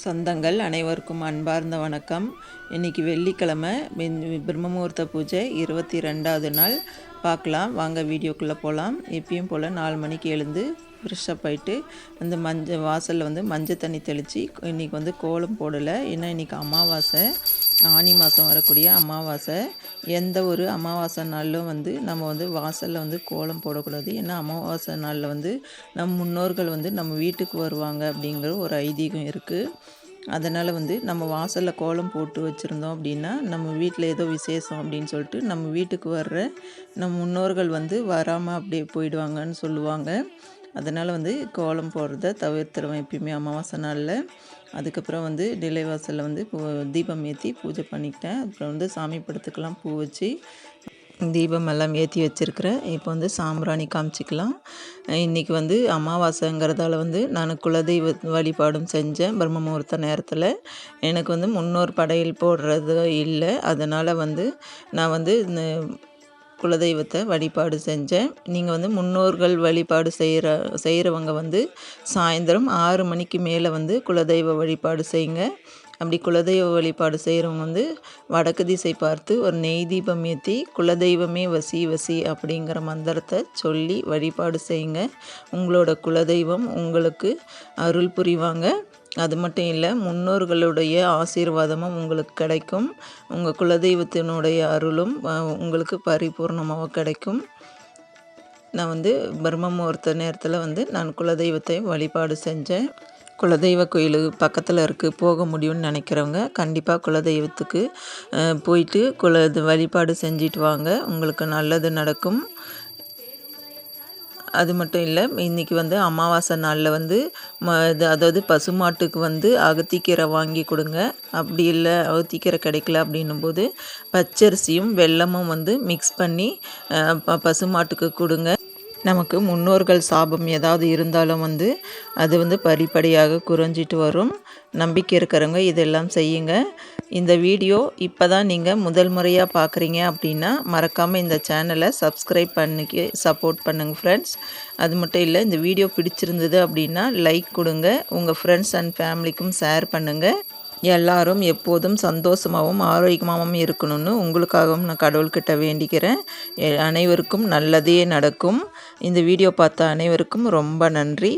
சொந்தங்கள் அனைவருக்கும் அன்பார்ந்த வணக்கம். இன்றைக்கி வெள்ளிக்கிழமை பிரம்மமுகூர்த்த பூஜை 22வது நாள். பார்க்கலாம் வாங்க, வீடியோக்குள்ளே போகலாம். எப்பயும் போல் 4 மணிக்கு எழுந்து ஃப்ரெஷ்ஷப் ஆகிட்டு அந்த வாசலில் மஞ்சள் தண்ணி தெளித்து இன்றைக்கி கோலம் போடலை. ஏன்னா இன்றைக்கி அமாவாசை, ஆனி மாதம் வரக்கூடிய அமாவாசை. எந்த ஒரு அமாவாசை நாளிலும் நம்ம வாசலில் கோலம் போடக்கூடாது. ஏன்னா அமாவாசை நாளில் நம் முன்னோர்கள் நம்ம வீட்டுக்கு வருவாங்க அப்படிங்கிற ஒரு ஐதீகம் இருக்குது. அதனால் நம்ம வாசலில் கோலம் போட்டு வச்சுருந்தோம் அப்படின்னா நம்ம வீட்டில் ஏதோ விசேஷம் அப்படின்னு சொல்லிட்டு நம்ம வீட்டுக்கு வர்ற நம்ம முன்னோர்கள் வராமல் அப்படியே போயிடுவாங்கன்னு சொல்லுவாங்க. அதனால் கோலம் போடுறத தவிர்த்துருவேன் எப்பயுமே அமாவாசை நாளில். அதுக்கப்புறம் நிலைவாசலில் தீபம் ஏற்றி பூஜை பண்ணிக்கிட்டேன். அப்புறம் சாமி படத்துக்கெல்லாம் பூ வச்சு தீபம் எல்லாம் ஏற்றி வச்சுருக்கிறேன். இப்போ சாம்பிராணி காமிச்சிக்கலாம். இன்றைக்கி அமாவாசைங்கிறதால நான் குலதெய்வ வழிபாடும் செஞ்சேன். பிரம்ம முகூர்த்த நேரத்தில் எனக்கு முன்னோர் படையல் போடுறது இல்லை. அதனால் நான் குலதெய்வத்தை வழிபாடு செஞ்சேன். நீங்கள் முன்னோர்கள் வழிபாடு செய்கிறவங்க சாயந்தரம் 6 மணிக்கு மேலே குலதெய்வ வழிபாடு செய்யுங்க. அப்படி குலதெய்வ வழிபாடு செய்கிறவங்க வடக்கு திசை பார்த்து ஒரு நெய் தீபம் ஏற்றி குலதெய்வமே வசி வசி அப்படிங்கிற மந்திரத்தை சொல்லி வழிபாடு செய்யுங்க. உங்களோட குலதெய்வம் உங்களுக்கு அருள் புரிவாங்க. அது மட்டும் இல்லை, முன்னோர்களுடைய ஆசீர்வாதமும் உங்களுக்கு கிடைக்கும். உங்கள் குலதெய்வத்தினுடைய அருளும் உங்களுக்கு பரிபூர்ணமாக கிடைக்கும். நான் பிரம்ம முகூர்த்த நேரத்தில் நான் குலதெய்வத்தை வழிபாடு செஞ்சேன். குலதெய்வ கோயிலுக்கு பக்கத்தில் இருக்குது, போக முடியும்னு நினைக்கிறவங்க கண்டிப்பாக குலதெய்வத்துக்கு போயிட்டு வழிபாடு செஞ்சுட்டு வாங்க. உங்களுக்கு நல்லது நடக்கும். அது மட்டும் இல்லை, இன்றைக்கி அமாவாசை நாளில் அதாவது பசுமாட்டுக்கு அகத்திக்கீரை வாங்கி கொடுங்க. அப்படி இல்லை அகத்திக்கீரை கிடைக்கல அப்படின்னும்போது பச்சரிசியும் வெல்லமும் மிக்ஸ் பண்ணி பசுமாட்டுக்கு கொடுங்க. நமக்கு முன்னோர்கள் சாபம் ஏதாவது இருந்தாலும் அது படிப்படியாக குறைஞ்சிட்டு வரும். நம்பிக்கை இருக்கிறவங்க இதெல்லாம் செய்யுங்க. இந்த வீடியோ இப்போ தான் நீங்கள் முதல் முறையாக பார்க்குறீங்க அப்படின்னா மறக்காமல் இந்த சேனலை சப்ஸ்கிரைப் பண்ணி சப்போர்ட் பண்ணுங்கள் ஃப்ரெண்ட்ஸ். அது மட்டும் இல்லை, இந்த வீடியோ பிடிச்சிருந்தது அப்படின்னா லைக் கொடுங்க. உங்கள் ஃப்ரெண்ட்ஸ் அண்ட் ஃபேமிலிக்கும் ஷேர் பண்ணுங்கள். எல்லாரும் எப்போதும் சந்தோஷமாகவும் ஆரோக்கியமாகவும் இருக்கணும்னு உங்களுக்காகவும் நான் கடவுள்கிட்ட வேண்டிக்கிறேன். அனைவருக்கும் நல்லதே நடக்கும். இந்த வீடியோ பார்த்த அனைவருக்கும் ரொம்ப நன்றி.